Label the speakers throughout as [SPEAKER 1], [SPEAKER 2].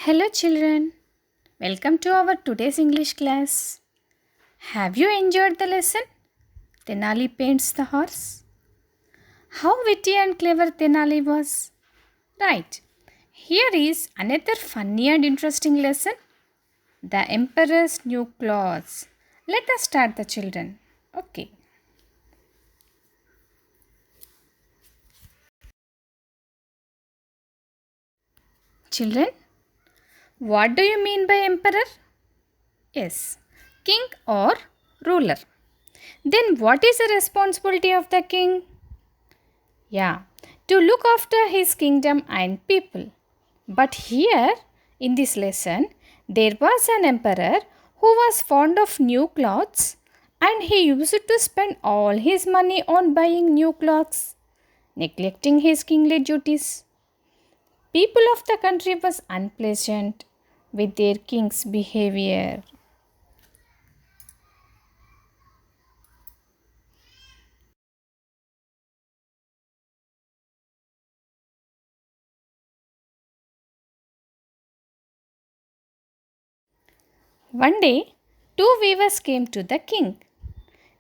[SPEAKER 1] Hello children, welcome to our today's English class. Have you enjoyed the lesson? Tenali paints the horse. How witty and clever Tenali was. Right, here is another funny and interesting lesson. The Emperor's New Clothes. Let us start the children. Okay. Children, what do you mean by emperor? Yes, king or ruler. Then what is the responsibility of the king? Yeah, to look after his kingdom and people. But here in this lesson, there was an emperor who was fond of new clothes and he used to spend all his money on buying new clothes, neglecting his kingly duties. People of the country was unpleasant with their king's behavior. One day, two weavers came to the king.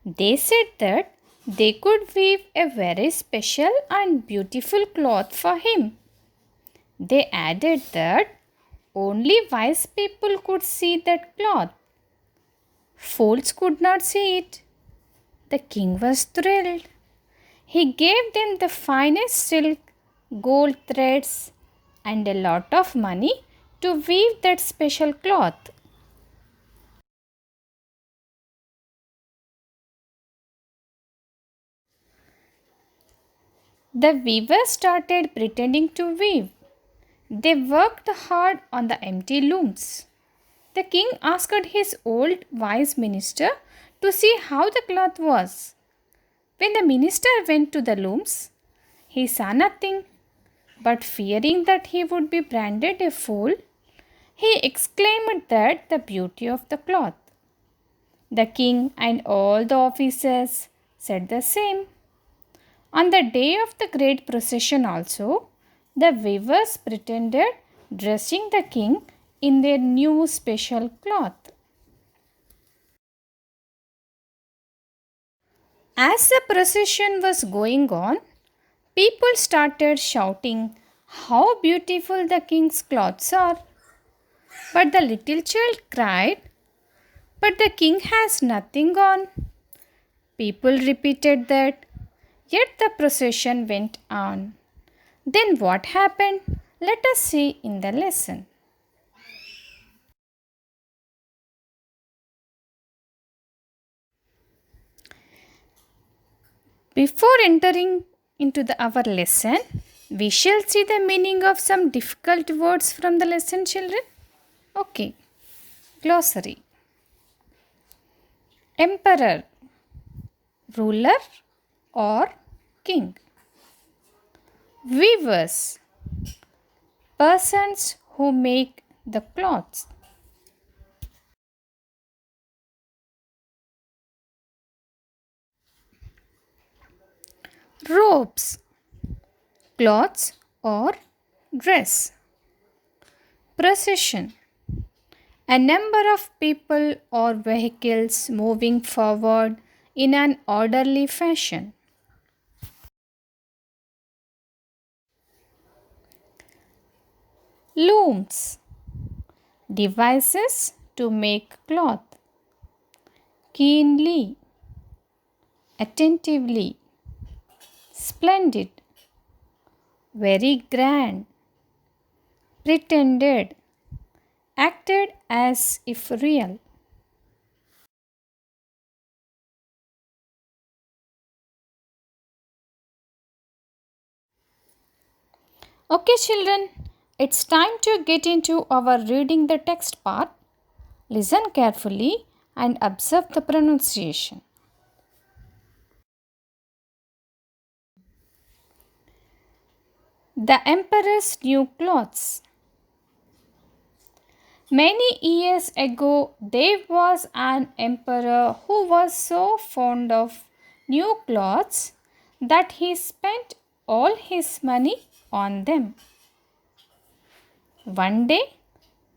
[SPEAKER 1] They said that they could weave a very special and beautiful cloth for him. They added that only wise people could see that cloth. Fools could not see it. The king was thrilled. He gave them the finest silk, gold threads, and a lot of money to weave that special cloth. The weavers started pretending to weave. They worked hard on the empty looms. The king asked his old wise minister to see how the cloth was. When the minister went to the looms, he saw nothing, but fearing that he would be branded a fool, he exclaimed that the beauty of the cloth. The king and all the officers said the same. On the day of the great procession also, the weavers pretended dressing the king in their new special cloth. As the procession was going on, people started shouting how beautiful the king's clothes are. But the little child cried, "But the king has nothing on." People repeated that, yet the procession went on. Then what happened? Let us see in the lesson. Before entering into our lesson, we shall see the meaning of some difficult words from the lesson, children. Okay. Glossary. Emperor, ruler or king. Weavers, persons who make the cloths. Robes, cloths or dress. Procession, a number of people or vehicles moving forward in an orderly fashion. Looms, devices to make cloth. Keenly, attentively, splendid, very grand, pretended, acted as if real. Okay, children, it's time to get into our reading the text part. Listen carefully and observe the pronunciation. The Emperor's New Clothes. Many years ago, there was an emperor who was so fond of new clothes that he spent all his money on them. One day,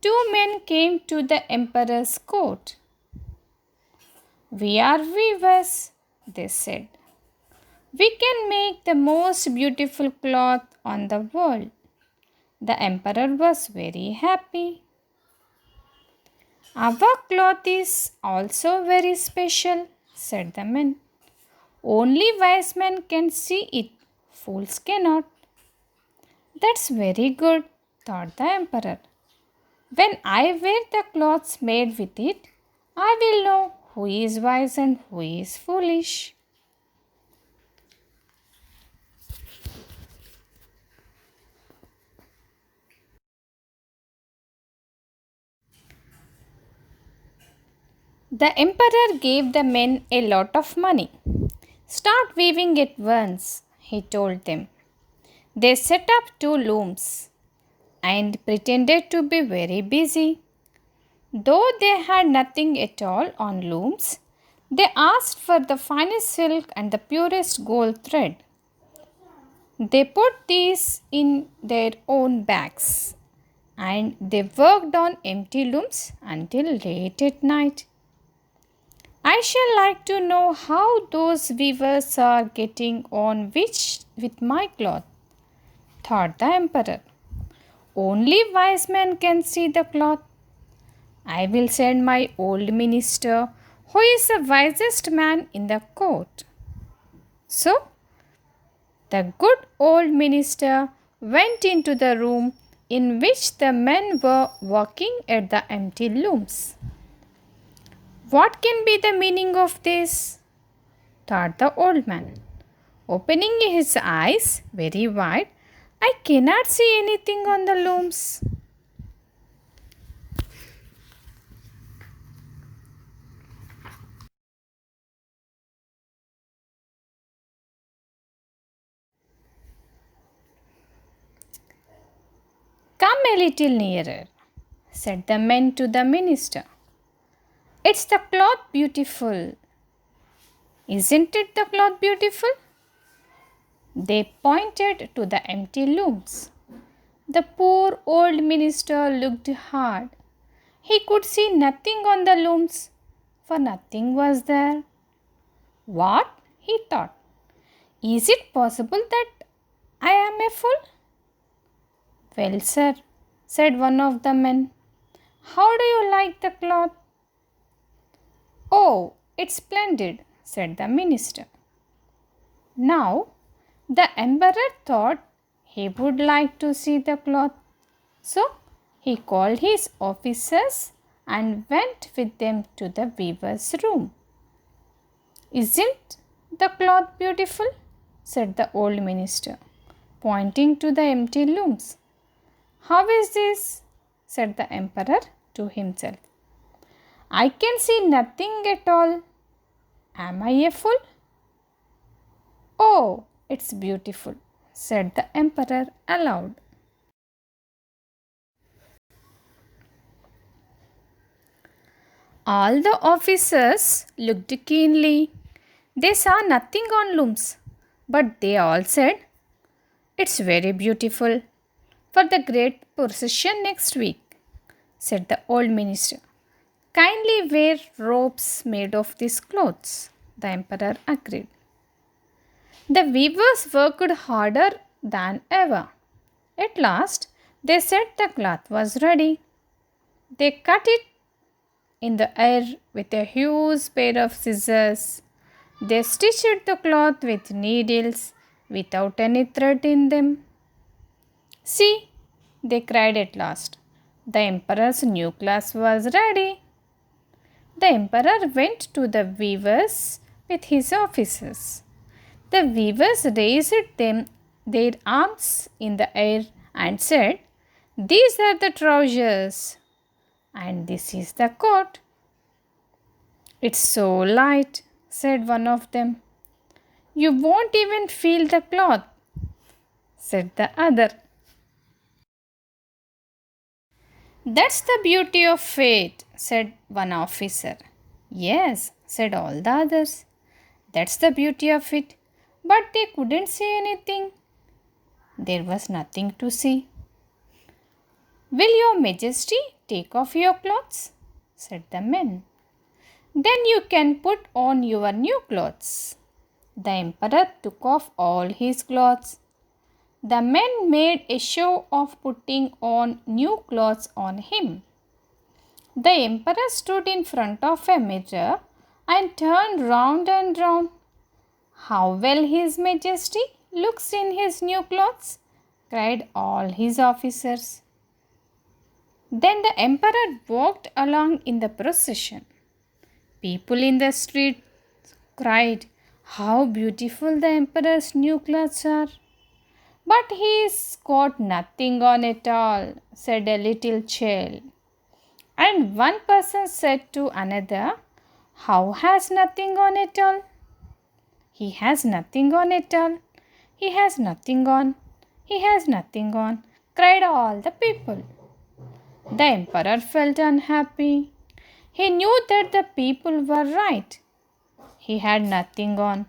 [SPEAKER 1] Two men came to the emperor's court. We are weavers, they said. We can make the most beautiful cloth on the world. The emperor was very happy. Our cloth is also very special, said the men. Only wise men can see it, fools cannot. That's very good, thought the emperor. When I wear the clothes made with it, I will know who is wise and who is foolish. The emperor gave the men a lot of money. Start weaving at once, he told them. They set up two looms and pretended to be very busy. Though they had nothing at all on looms, they asked for the finest silk and the purest gold thread. They put these in their own bags and they worked on empty looms until late at night. I shall like to know how those weavers are getting on with my cloth, thought the emperor. Only wise men can see the cloth. I will send my old minister, who is the wisest man in the court. So, the good old minister went into the room in which the men were working at the empty looms. What can be the meaning of this? Thought the old man. Opening his eyes very wide, I cannot see anything on the looms. Come a little nearer, said the men to the minister. It's the cloth beautiful. Isn't it the cloth beautiful? They pointed to the empty looms. The poor old minister looked hard. He could see nothing on the looms, for nothing was there. What? He thought. Is it possible that I am a fool? Well, sir, said one of the men, how do you like the cloth? Oh, it's splendid, said the minister. Now, the emperor thought he would like to see the cloth. So, he called his officers and went with them to the weaver's room. Isn't the cloth beautiful? Said the old minister, pointing to the empty looms. How is this? Said the emperor to himself. I can see nothing at all. Am I a fool? Oh, it's beautiful, said the emperor aloud. All the officers looked keenly. They saw nothing on looms, but they all said, it's very beautiful. For the great procession next week, said the old minister. Kindly wear robes made of these clothes, the emperor agreed. The weavers worked harder than ever. At last, they said the cloth was ready. They cut it in the air with a huge pair of scissors. They stitched the cloth with needles without any thread in them. See, they cried at last. The emperor's new cloth was ready. The emperor went to the weavers with his officers. The weavers raised their arms in the air and said, these are the trousers and this is the coat. It's so light, said one of them. You won't even feel the cloth, said the other. That's the beauty of fate, said one officer. Yes, said all the others. That's the beauty of it. But they couldn't see anything. There was nothing to see. Will your majesty take off your clothes, said the men. Then you can put on your new clothes. The emperor took off all his clothes. The men made a show of putting on new clothes on him. The emperor stood in front of a mirror and turned round and round. How well His Majesty looks in his new clothes, cried all his officers. Then the emperor walked along in the procession. People in the street cried, "How beautiful the emperor's new clothes are!" "But he's got nothing on at all," said a little child. And one person said to another, "How has nothing on at all?" "He has nothing on at all. He has nothing on. He has nothing on," cried all the people. The emperor felt unhappy. He knew that the people were right. He had nothing on,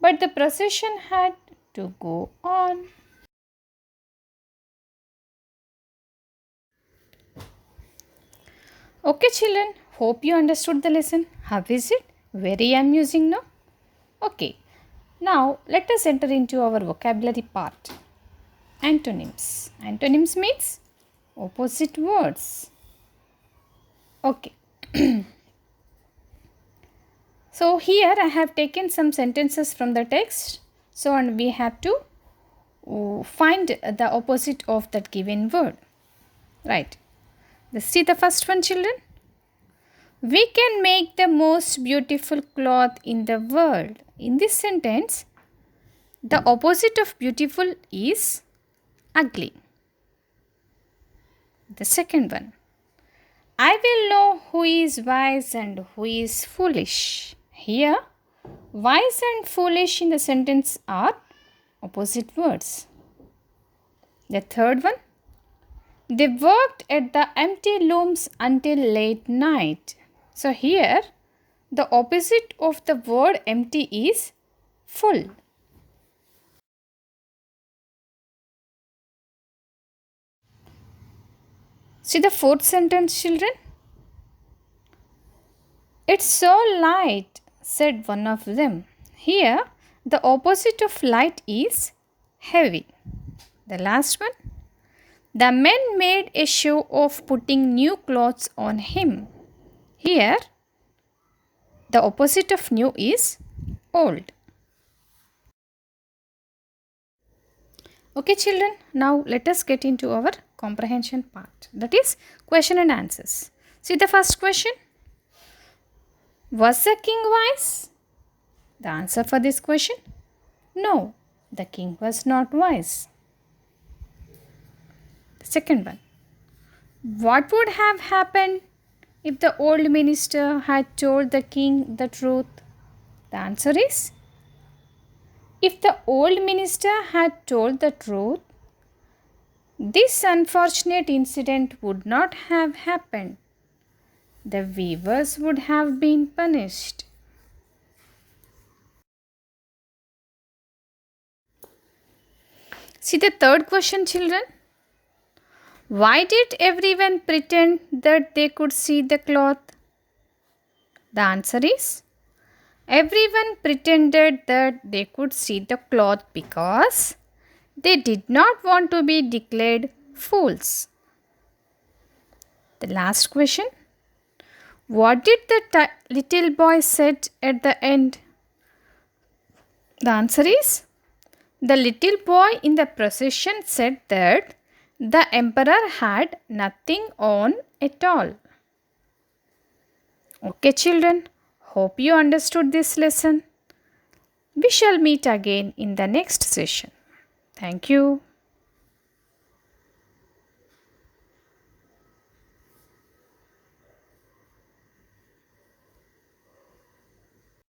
[SPEAKER 1] but the procession had to go on. Okay, children, hope you understood the lesson. How is it? Very amusing, no? Okay, now let us enter into our vocabulary part. Antonyms. Antonyms means opposite words. Okay. So here I have taken some sentences from the text. So and we have to find the opposite of that given word. Right. Let's see the first one, children. We can make the most beautiful cloth in the world. In this sentence, the opposite of beautiful is ugly. The second one. I will know who is wise and who is foolish. Here, wise and foolish in the sentence are opposite words. The third one. They worked at the empty looms until late night. So here, the opposite of the word empty is full. See the fourth sentence, children. It's so light, said one of them. Here, the opposite of light is heavy. The last one. The men made a show of putting new clothes on him. Here, the opposite of new is old. Okay, children, now let us get into our comprehension part. That is question and answers. See the first question. Was the king wise? The answer for this question? No, the king was not wise. The second one. What would have happened if the old minister had told the king the truth? The answer is, if the old minister had told the truth, this unfortunate incident would not have happened. The weavers would have been punished. See the third question, children. Why did everyone pretend that they could see the cloth? The answer is, everyone pretended that they could see the cloth because they did not want to be declared fools. The last question. What did the little boy said at the end? The answer is, the little boy in the procession said that the emperor had nothing on at all. Okay, children, hope you understood this lesson. We shall meet again in the next session. Thank you.